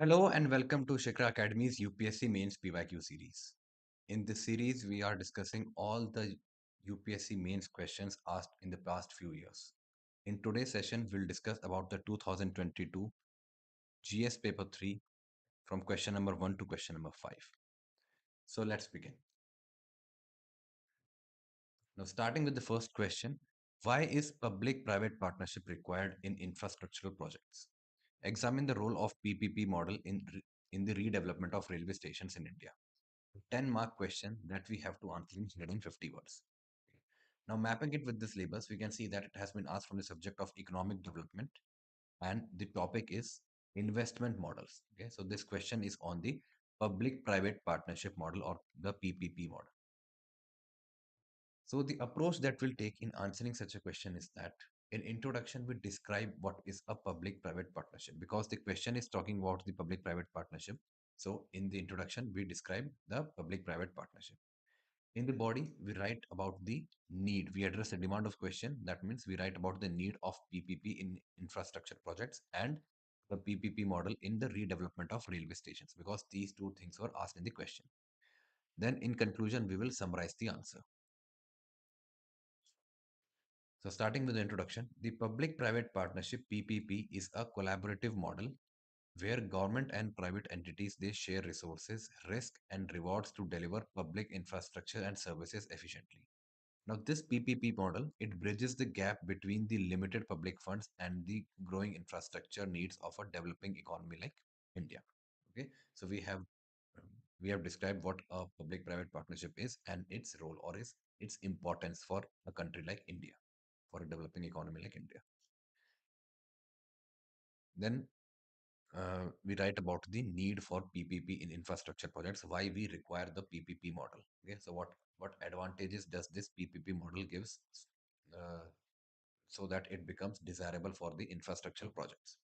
Hello and welcome to Shikara Academy's UPSC Mains PYQ series. In this series, we are discussing all the UPSC Mains questions asked in the past few years. In today's session, we'll discuss about the 2022 GS Paper 3 from question number 1 to question number 5. So let's begin. Now, starting with the first question, why is public-private partnership required in infrastructural projects? Examine the role of PPP model in the redevelopment of railway stations in India. 10-mark question that we have to answer in 150 words. Now, mapping it with the syllabus, we can see that it has been asked from the subject of economic development, and the topic is investment models. Okay, so this question is on the public-private partnership model or the PPP model. So the approach that we'll take in answering such a question is that in introduction, we describe what is a public-private partnership because the question is talking about the public-private partnership. So in the introduction, we describe the public-private partnership. In the body, we write about the need. We address the demand of question. That means we write about the need of PPP in infrastructure projects and the PPP model in the redevelopment of railway stations because these two things were asked in the question. Then in conclusion, we will summarize the answer. So starting with the introduction, the public-private partnership PPP is a collaborative model where government and private entities they share resources, risk and rewards to deliver public infrastructure and services efficiently. Now, this PPP model, it bridges the gap between the limited public funds and the growing infrastructure needs of a developing economy like India. Okay, so um, we have described what a public-private partnership is and its role or is its importance for a country like India, for a developing economy like India. Then we write about the need for PPP in infrastructure projects, why we require the PPP model. Okay, so what advantages does this PPP model gives uh, so that it becomes desirable for the infrastructural projects.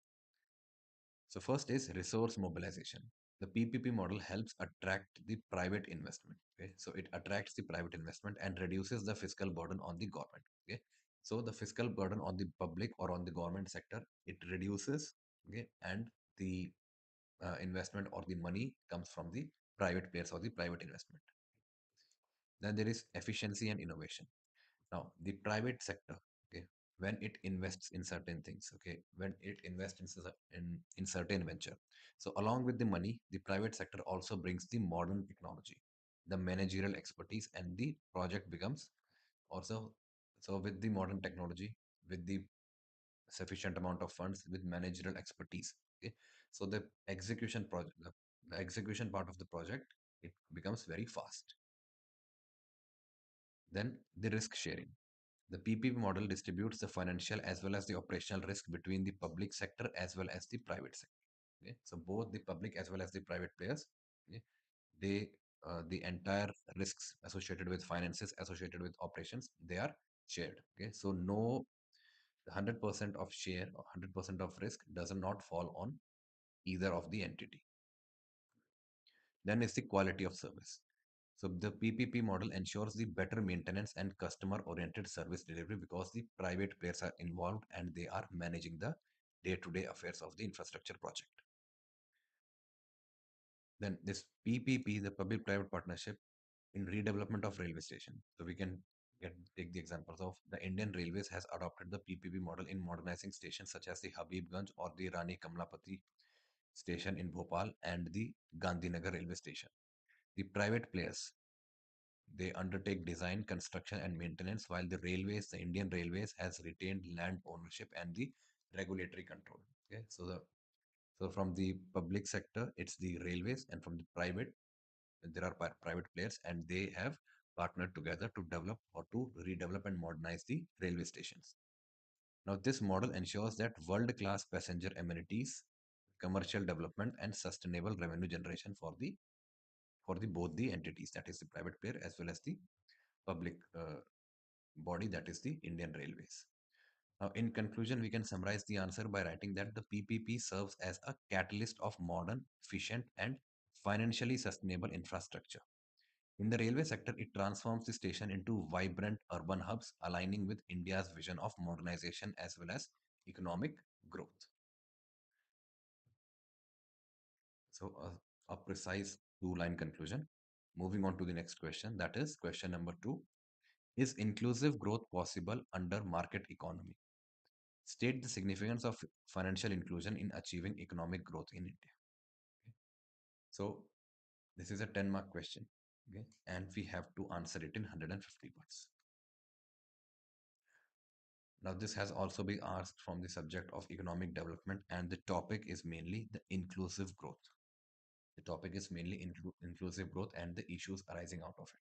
So first is resource mobilization. The PPP model helps attract the private investment. Okay, so it attracts the private investment and reduces the fiscal burden on the government. Okay, so the fiscal burden on the public or on the government sector it reduces. Okay, and the investment or the money comes from the private players or the private investment. Then there is efficiency and innovation. Now, the private sector, okay, when it invests in certain things, okay, when it invests in certain venture, so along with the money, the private sector also brings the modern technology, the managerial expertise, and the project becomes also so with the modern technology, with the sufficient amount of funds, with managerial expertise. Okay, so the execution project, the execution part of the project, it becomes very fast. Then the risk sharing. The PPP model distributes the financial as well as the operational risk between the public sector as well as the private sector. Okay? So both the public as well as the private players, okay, they the entire risks associated with finances, associated with operations, they are shared. Okay, so no 100% of share or 100% of risk does not fall on either of the entity. Then is the quality of service. So the PPP model ensures the better maintenance and customer-oriented service delivery because the private players are involved and they are managing the day-to-day affairs of the infrastructure project. Then this PPP, the public-private partnership in redevelopment of railway station. So we can take the examples of the Indian Railways has adopted the PPP model in modernizing stations such as the Habibganj or the Rani Kamlapati station in Bhopal and the Gandhinagar railway station. The private players they undertake design, construction, and maintenance, while the railways, the Indian Railways, has retained land ownership and the regulatory control. Okay, so from the public sector, it's the railways, and from the private, there are private players, and they have partnered together to develop or to redevelop and modernize the railway stations. Now, this model ensures that world-class passenger amenities, commercial development, and sustainable revenue generation for the both the entities, that is the private player as well as the public body, that is the Indian Railways. Now, in conclusion, we can summarize the answer by writing that the PPP serves as a catalyst of modern, efficient, and financially sustainable infrastructure. In the railway sector, it transforms the station into vibrant urban hubs, aligning with India's vision of modernization as well as economic growth. So a precise two-line conclusion. Moving on to the next question, that is question number 2. Is inclusive growth possible under market economy? State the significance of financial inclusion in achieving economic growth in India. Okay. So this is a 10-mark question. Okay. And we have to answer it in 150 words. Now, this has also been asked from the subject of economic development, and the topic is mainly the inclusive growth. The topic is mainly inclusive growth and the issues arising out of it.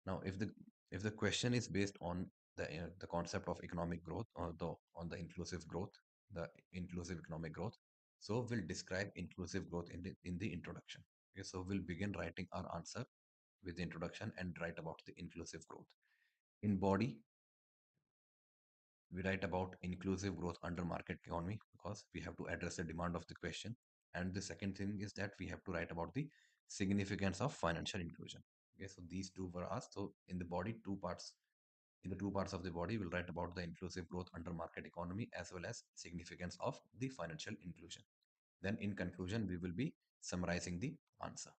Now, if the question is based on the concept of economic growth or the inclusive growth, the inclusive economic growth, so we'll describe inclusive growth in the introduction. Okay, so we'll begin writing our answer with the introduction and write about the inclusive growth. In body, we write about inclusive growth under market economy because we have to address the demand of the question. And the second thing is that we have to write about the significance of financial inclusion. Okay, so these two were asked. So in the body, two parts. In the two parts of the body, we'll write about the inclusive growth under market economy as well as significance of the financial inclusion. Then in conclusion, we will be summarizing the answer.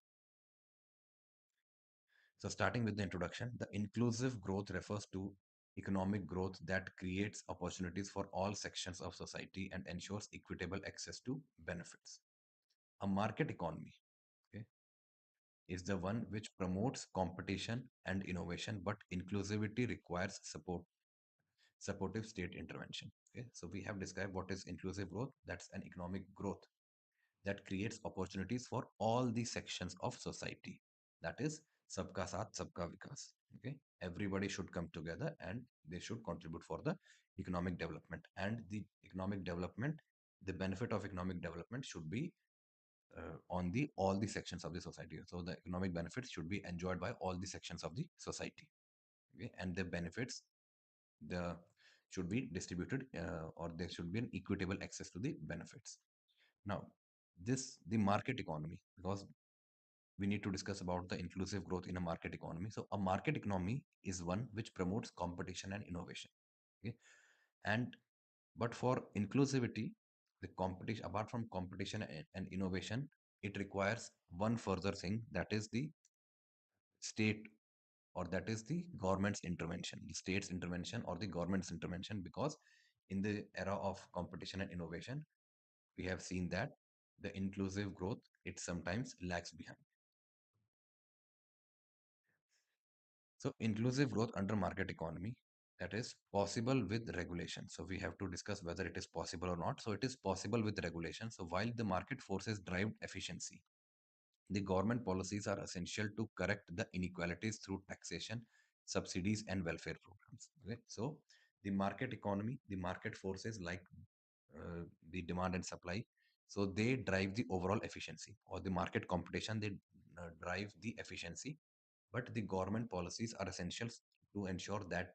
So starting with the introduction, the inclusive growth refers to economic growth that creates opportunities for all sections of society and ensures equitable access to benefits. A market economy, okay, is the one which promotes competition and innovation, but inclusivity requires supportive state intervention. Okay, so we have described what is inclusive growth. That's an economic growth that creates opportunities for all the sections of society. That is sabka saath, sabka vikas. Okay, everybody should come together and they should contribute for the economic development. And the economic development, the benefit of economic development should be on the all the sections of the society. So the economic benefits should be enjoyed by all the sections of the society. Okay, and the benefits the should be distributed or there should be an equitable access to the benefits. Now, this the market economy, because we need to discuss about the inclusive growth in a market economy. So, a market economy is one which promotes competition and innovation. Okay, and but for inclusivity, the competition apart from competition and innovation, it requires one further thing, that is the state or that is the government's intervention, the state's intervention or the government's intervention, because in the era of competition and innovation, we have seen that the inclusive growth it sometimes lags behind. So inclusive growth under market economy, that is possible with regulation. So we have to discuss whether it is possible or not. So it is possible with regulation. So while the market forces drive efficiency, the government policies are essential to correct the inequalities through taxation, subsidies, and welfare programs. Okay, so the market economy, the market forces like the demand and supply, so they drive the overall efficiency, or the market competition, they drive the efficiency, but the government policies are essentials to ensure that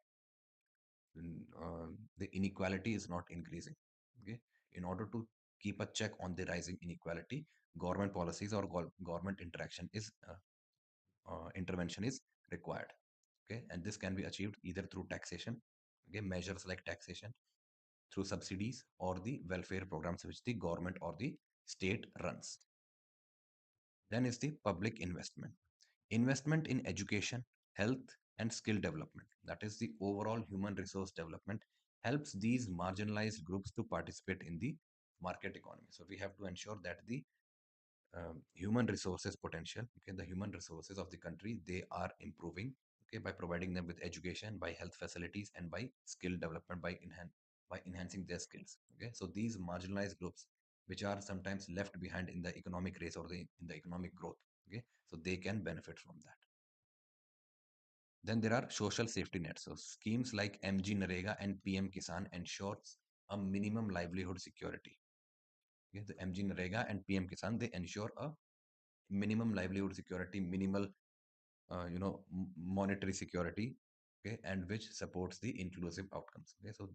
the inequality is not increasing. Okay, in order to keep a check on the rising inequality, government policies or government interaction is intervention is required. Okay, and this can be achieved either through taxation, okay, measures like taxation, through subsidies, or the welfare programs which the government or the state runs. Then is the public investment. Investment in education, health, and skill development, that is the overall human resource development, helps these marginalized groups to participate in the market economy. So we have to ensure that the human resources potential, okay, the human resources of the country, they are improving, okay, by providing them with education, by health facilities, and by skill development, by enhancing their skills. Okay, so these marginalized groups, which are sometimes left behind in the economic race or in the economic growth, okay, so they can benefit from that. Then there are social safety nets. So schemes like MG Narega and PM Kisan ensures a minimum livelihood security. Okay, the MG Narega and PM Kisan, they ensure a minimum livelihood security, minimal monetary security, okay, and which supports the inclusive outcomes. Okay, so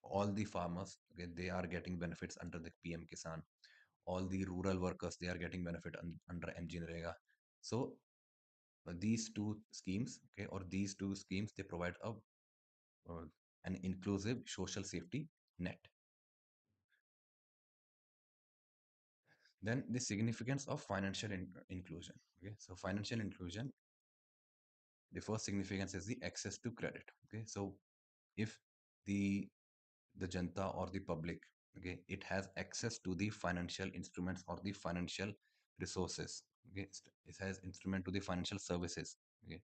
all the farmers, okay, they are getting benefits under the PM Kisan. All the rural workers, they are getting benefit under MG Narega. So these two schemes, okay, or these two schemes, they provide uh, an inclusive social safety net. Then the significance of financial inclusion. Okay, so financial inclusion, the first significance is the access to credit. Okay, so if the the janta or the public, okay, it has access to the financial instruments or the financial resources. Okay, it has instrument to the financial services. Okay,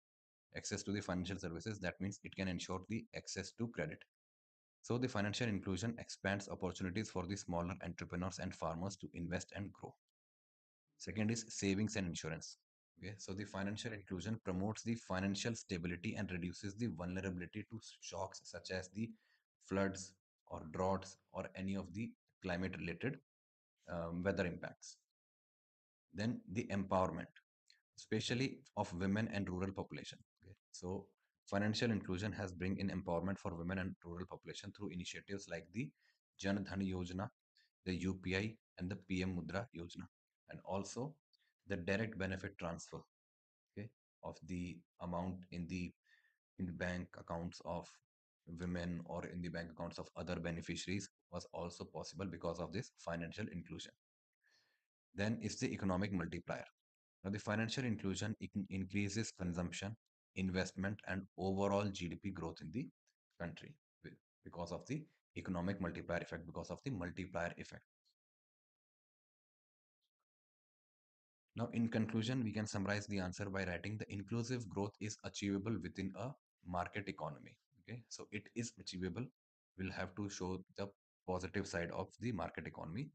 access to the financial services, that means it can ensure the access to credit. So the financial inclusion expands opportunities for the smaller entrepreneurs and farmers to invest and grow. Second is savings and insurance. Okay, so the financial inclusion promotes the financial stability and reduces the vulnerability to shocks such as the floods or droughts or any of the climate related weather impacts. Then the empowerment, especially of women and rural population. Okay, so financial inclusion has bring in empowerment for women and rural population through initiatives like the Jan Dhan Yojana, the UPI, and the PM Mudra Yojana, and also the direct benefit transfer, okay, of the amount in the bank accounts of women or in the bank accounts of other beneficiaries was also possible because of this financial inclusion. Then is the economic multiplier. Now, the financial inclusion increases consumption, investment, and overall GDP growth in the country because of the economic multiplier effect, because of the multiplier effect. Now, in conclusion, we can summarize the answer by writing the inclusive growth is achievable within a market economy. Okay, so it is achievable. We'll have to show the positive side of the market economy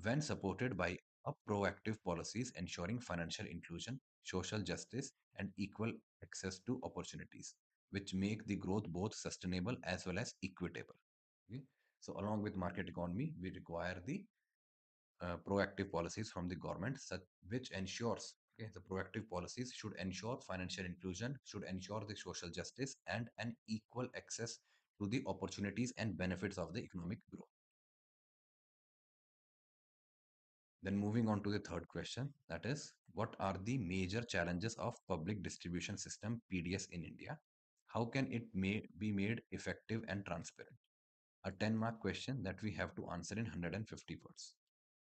when supported by a proactive policies ensuring financial inclusion, social justice, and equal access to opportunities, which make the growth both sustainable as well as equitable. Okay? So, along with market economy, we require the proactive policies from the government which ensures, okay, the proactive policies should ensure financial inclusion, should ensure the social justice and an equal access to the opportunities and benefits of the economic growth. Then moving on to the third question, that is, what are the major challenges of public distribution system PDS in India? How can it be made effective and transparent? A 10-mark question that we have to answer in 150 words.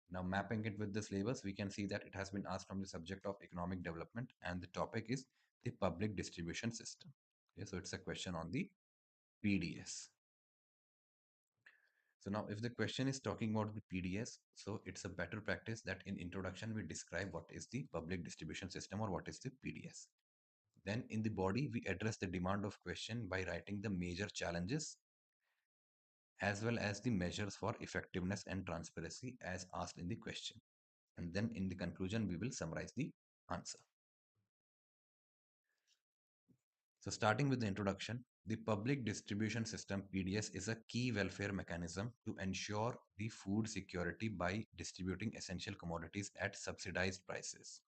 Now, mapping it with the syllabus, we can see that it has been asked from the subject of economic development, and the topic is the public distribution system. Okay, so it's a question on the PDS. So now, if the question is talking about the PDS, so it's a better practice that in introduction we describe what is the public distribution system or what is the PDS. Then in the body, we address the demand of question by writing the major challenges as well as the measures for effectiveness and transparency as asked in the question. And then in the conclusion, we will summarize the answer. So starting with the introduction, the public distribution system PDS is a key welfare mechanism to ensure the food security by distributing essential commodities at subsidized prices.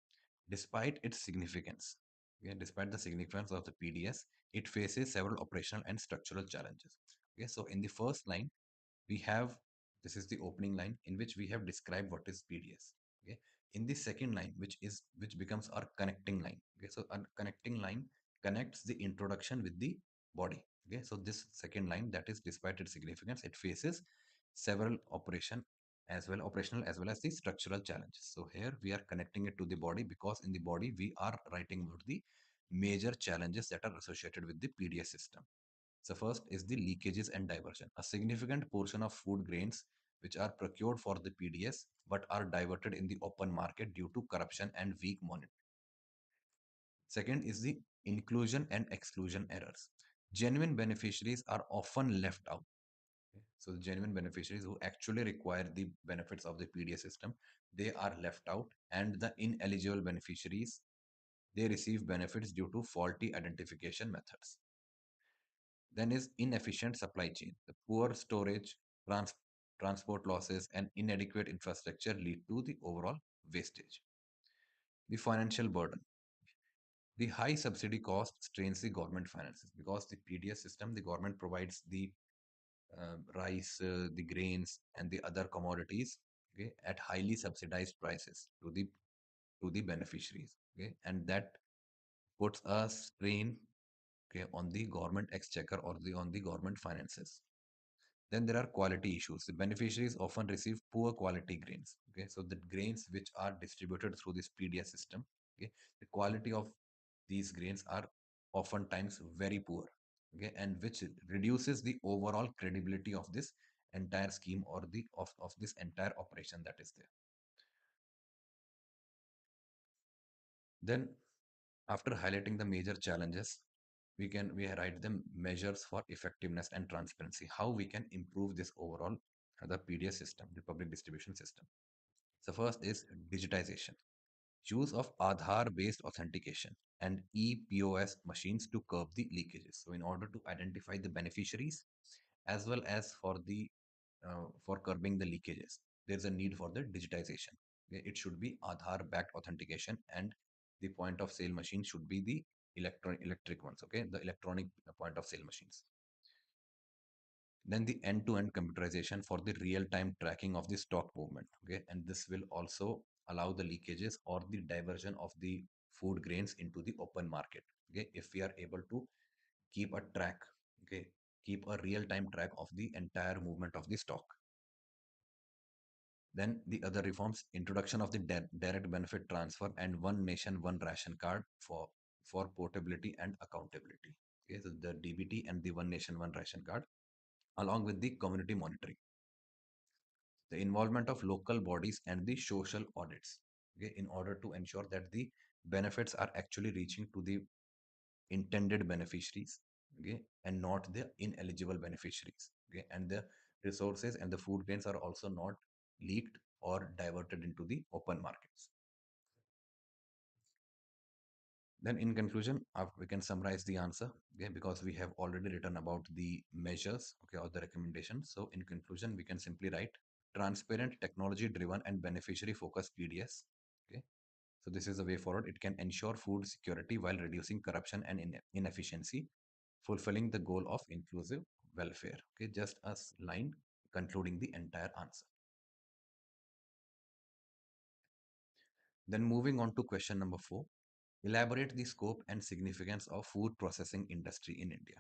Despite its significance, okay, despite the significance of the PDS, it faces several operational and structural challenges. Okay, so in the first line, we have, this is the opening line in which we have described what is PDS. Okay, in the second line, which becomes our connecting line. Okay, so a connecting line connects the introduction with the body. Okay, so this second line, that is, despite its significance, it faces several operational as well as the structural challenges. So here we are connecting it to the body because in the body we are writing about the major challenges that are associated with the PDS system. So first is the leakages and diversion. A significant portion of food grains which are procured for the PDS but are diverted in the open market due to corruption and weak monitoring. Second is the inclusion and exclusion errors. Genuine beneficiaries are often left out. Okay, so the genuine beneficiaries who actually require the benefits of the PDS system, they are left out, and the ineligible beneficiaries, they receive benefits due to faulty identification methods. Then is inefficient supply chain. The poor storage, trans- transport losses, and inadequate infrastructure lead to the overall wastage. The financial burden. The high subsidy cost strains the government finances because the PDS system, the government provides the rice, the grains, and the other commodities, okay, at highly subsidized prices to the beneficiaries. Okay, and that puts a strain, okay, on the government exchequer or the on the government finances. Then there are quality issues. The beneficiaries often receive poor quality grains. Okay, so the grains which are distributed through this PDS system, okay, the quality of these grains are oftentimes very poor. Okay, and which reduces the overall credibility of this entire scheme or of this entire operation that is there. Then after highlighting the major challenges, we write them measures for effectiveness and transparency, how we can improve this overall the PDS system, the public distribution system. So first is digitization, use of Aadhaar based authentication and EPOS machines to curb the leakages. So in order to identify the beneficiaries as well as for curbing the leakages, there's a need for the digitization. Okay, it should be Aadhaar backed authentication, and the point of sale machine should be the electric ones. Okay, the electronic point of sale machines. Then the end-to-end computerization for the real-time tracking of the stock movement. Okay, and this will also allow the leakages or the diversion of the food grains into the open market. Okay, if we are able to keep a track, okay, keep a real-time track of the entire movement of the stock. Then the other reforms, introduction of the direct benefit transfer and one nation, one ration card for portability and accountability. Okay, so the DBT and the one nation, one ration card, along with the community monitoring, the involvement of local bodies and the social audits, okay, in order to ensure that the benefits are actually reaching to the intended beneficiaries, okay, and not the ineligible beneficiaries, okay, and the resources and the food grains are also not leaked or diverted into the open markets. Then in conclusion, we can summarize the answer, okay, because we have already written about the measures, okay, or the recommendations. So in conclusion, we can simply write transparent, technology driven and beneficiary focused PDS. Okay. So this is the way forward. It can ensure food security while reducing corruption and inefficiency, fulfilling the goal of inclusive welfare. Okay, just a line concluding the entire answer. Then moving on to question number 4. Elaborate the scope and significance of food processing industry in India.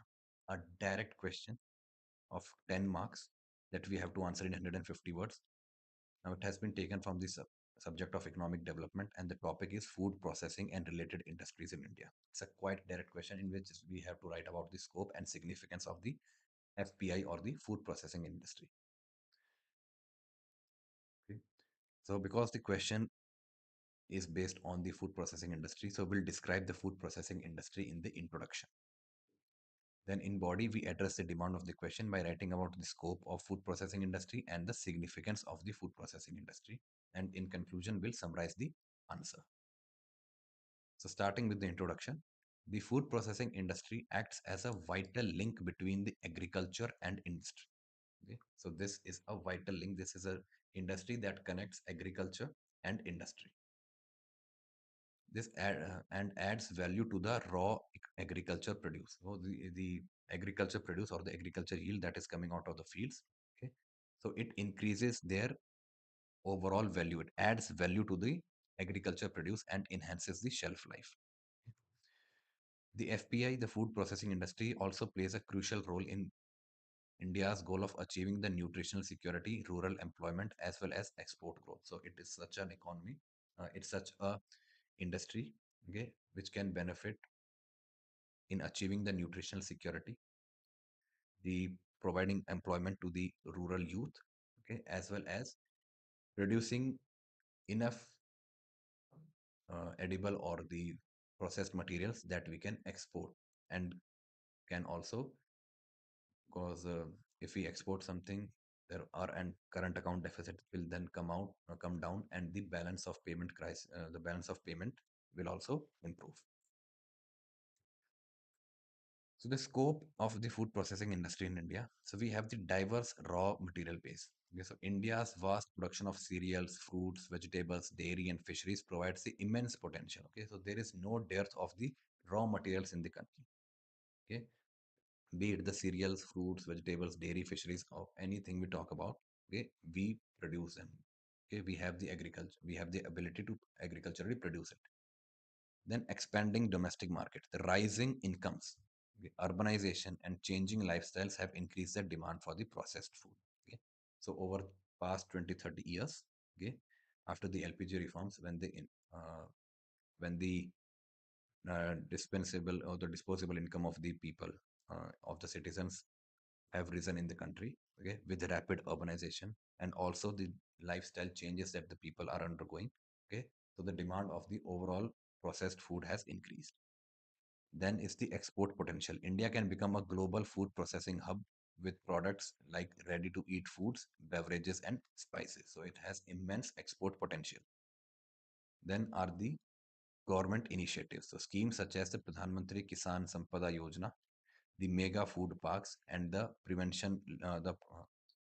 A direct question of 10 marks that we have to answer in 150 words. Now it has been taken from the subject of economic development, and the topic is food processing and related industries in India. It's a quite direct question in which we have to write about the scope and significance of the FPI or the food processing industry. Okay. So because the question is based on the food processing industry, so we'll describe the food processing industry in the introduction. Then in body, we address the demand of the question by writing about the scope of food processing industry and the significance of the food processing industry. And in conclusion, we'll summarize the answer. So starting with the introduction, the food processing industry acts as a vital link between the agriculture and industry. Okay? So this is a vital link. This is a industry that connects agriculture and industry. And adds value to the raw agriculture produce. So the agriculture produce or the agriculture yield that is coming out of the fields. Okay. So it increases their overall value. It adds value to the agriculture produce and enhances the shelf life. The FPI, the food processing industry, also plays a crucial role in India's goal of achieving the nutritional security, rural employment, as well as export growth. So it is such an economy, it's such a industry, okay, which can benefit in achieving the nutritional security, the providing employment to the rural youth, okay, as well as producing enough edible or the processed materials that we can export, and can also, because if we export something, there are and current account deficit will then come down, and the balance of payment crisis, the balance of payment will also improve. So the scope of the food processing industry in India. So we have the diverse raw material base. Okay, so India's vast production of cereals, fruits, vegetables, dairy, and fisheries provides the immense potential. Okay, so there is no dearth of the raw materials in the country. Okay, be it the cereals, fruits, vegetables, dairy, fisheries, or anything we talk about. Okay, we produce them. Okay, we have the agriculture. We have the ability to agriculturally produce it. Then expanding domestic market, the rising incomes. Okay, urbanization and changing lifestyles have increased the demand for the processed food. Okay, so over past 20 30 years, okay, after the LPG reforms, when the dispensable or the disposable income of the people, of the citizens, have risen in the country, okay, with rapid urbanization and also the lifestyle changes that the people are undergoing, okay, so the demand of the overall processed food has increased. Then is the export potential. India can become a global food processing hub with products like ready to eat foods, beverages, and spices. So it has immense export potential. Then are the government initiatives. So schemes such as the Pradhan Mantri Kisan Sampada Yojana, the mega food parks, and the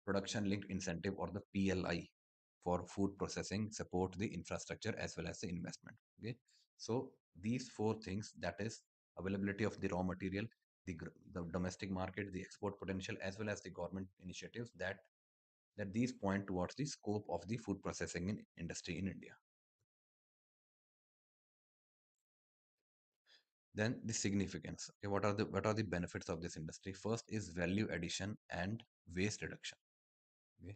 production linked incentive, or the PLI, for food processing support the infrastructure as well as the investment. Okay, so these four things, that is availability of the raw material, the domestic market, the export potential, as well as the government initiatives, that these point towards the scope of the food processing industry in India. Then the significance. Okay, what are the benefits of this industry? First is value addition and waste reduction. Okay.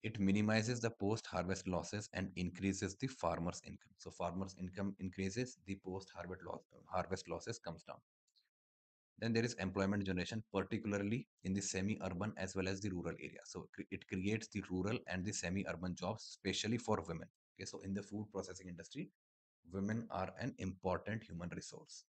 It minimizes the post-harvest losses and increases the farmer's income. So farmer's income increases, the harvest losses comes down. Then there is employment generation, particularly in the semi-urban as well as the rural area. So it creates the rural and the semi-urban jobs, especially for women. Okay, so in the food processing industry, women are an important human resource.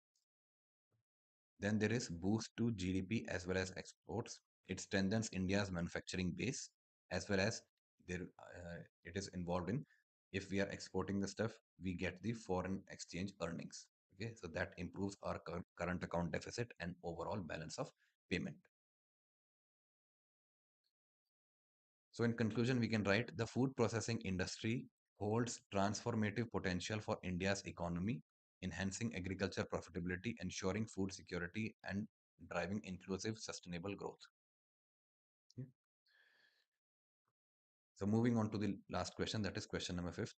Then there is boost to GDP as well as exports. It strengthens India's manufacturing base, as well as it is involved in, if we are exporting the stuff, we get the foreign exchange earnings. Okay, so that improves our current account deficit and overall balance of payment. So in conclusion, we can write the food processing industry holds transformative potential for India's economy, enhancing agriculture profitability, ensuring food security, and driving inclusive, sustainable growth. Yeah. So moving on to the last question, that is question number fifth.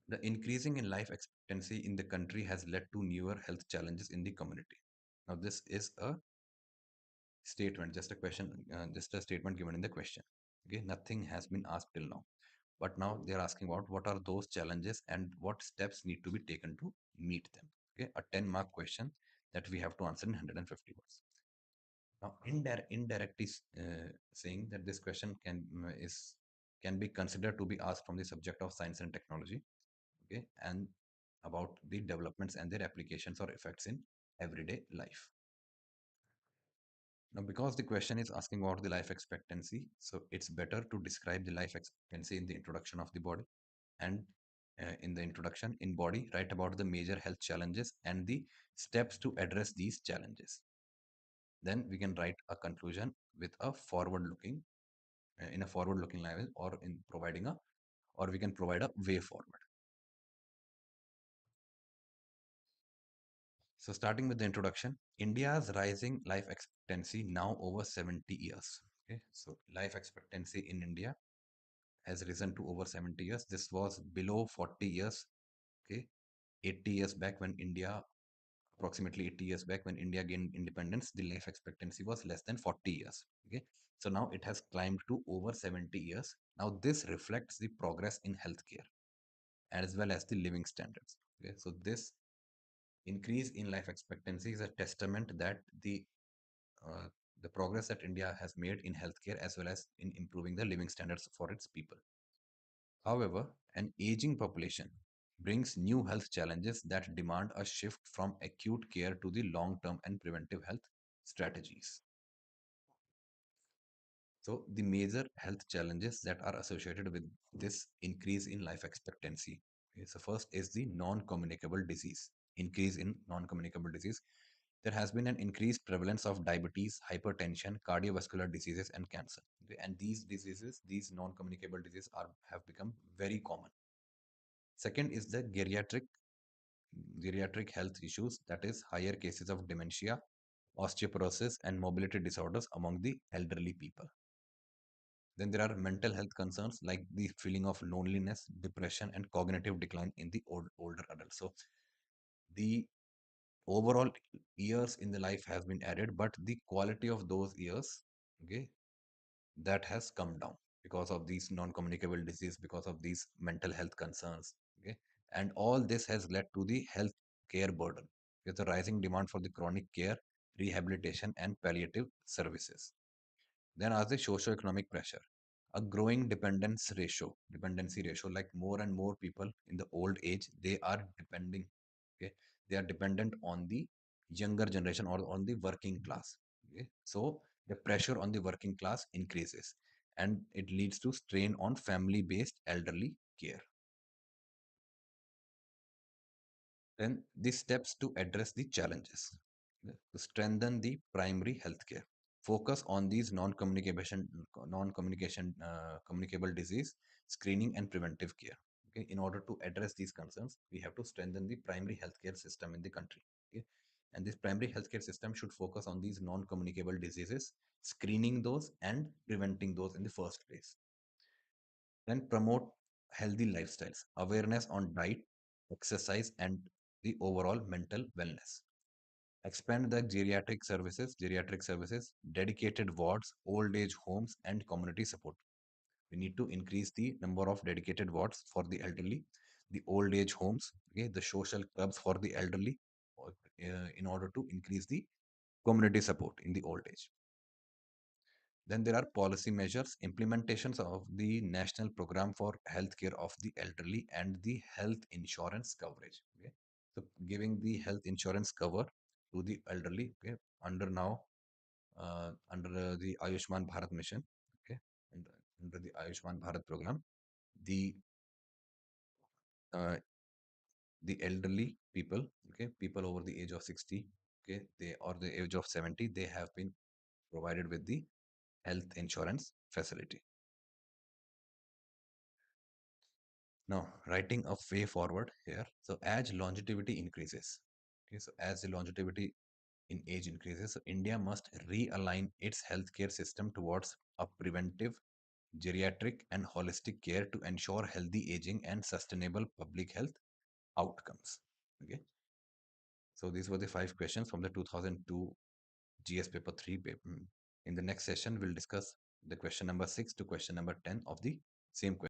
The increasing in life expectancy in the country has led to newer health challenges in the community. Now, this is a statement, just a question, just a statement given in the question. Okay, nothing has been asked till now. But now they're asking about what are those challenges and what steps need to be taken to meet them. Okay, a 10-mark question that we have to answer in 150 words. Now, indirectly saying that this question can be considered to be asked from the subject of science and technology, okay, and about the developments and their applications or effects in everyday life. Now, because the question is asking about the life expectancy, so it's better to describe the life expectancy in the introduction of the body. And in the introduction in body, write about the major health challenges and the steps to address these challenges. Then we can write a conclusion with a forward-looking, in a forward-looking language, or in providing a, or we can provide a way forward. So starting with the introduction, India's rising life expectancy now over 70 years. Okay, so life expectancy in India has risen to over 70 years. This was below 40 years. Okay, 80 years back when India, approximately 80 years back when India gained independence, the life expectancy was less than 40 years. Okay, so now it has climbed to over 70 years. Now this reflects the progress in healthcare as well as the living standards. Okay, so this increase in life expectancy is a testament that uh, the progress that India has made in healthcare as well as in improving the living standards for its people. However, an aging population brings new health challenges that demand a shift from acute care to the long term and preventive health strategies. So, the major health challenges that are associated with this increase in life expectancy. Okay, so, first is the non communicable disease. Increase in non communicable disease. There has been an increased prevalence of diabetes, hypertension, cardiovascular diseases, and cancer. Okay, and these diseases, these non communicable diseases, have become very common. Second is the geriatric health issues, that is higher cases of dementia, osteoporosis, and mobility disorders among the elderly people. Then there are mental health concerns like the feeling of loneliness, depression, and cognitive decline in the older adults. So the overall years in the life has been added, but the quality of those years, okay, that has come down because of these non-communicable disease, because of these mental health concerns, okay, and all this has led to the health care burden with a rising demand for the chronic care, rehabilitation, and palliative services. Then are the socio-economic pressure, a growing dependency ratio, like more and more people in the old age, they are depending, okay, they are dependent on the younger generation or on the working class. Okay, so the pressure on the working class increases, and it leads to strain on family-based elderly care. Then the steps to address the challenges. Yeah, to strengthen the primary healthcare. Focus on these communicable disease screening and preventive care. Okay, in order to address these concerns, we have to strengthen the primary healthcare system in the country. Okay, and this primary healthcare system should focus on these non-communicable diseases, screening those and preventing those in the first place. Then promote healthy lifestyles, awareness on diet, exercise, and the overall mental wellness. Expand the geriatric services, dedicated wards, old age homes, and community support. We need to increase the number of dedicated wards for the elderly, the old age homes, okay, the social clubs for the elderly, in order to increase the community support in the old age. Then there are policy measures, implementations of the National Program for Healthcare of the Elderly and the health insurance coverage. Okay, so giving the health insurance cover to the elderly. Okay, under the Ayushman Bharat mission. Okay, and under the Ayushman Bharat program, the uh, the elderly people, okay, people over the age of 60, okay, they or the age of 70, they have been provided with the health insurance facility. Now, writing a way forward here. So, as longevity increases, okay, so as the longevity in age increases, so India must realign its healthcare system towards a preventive, geriatric, and holistic care to ensure healthy aging and sustainable public health outcomes. Okay, so these were the 5 questions from the 2002 GS paper 3 paper. In the next session, we'll discuss the question number 6 to question number 10 of the same question.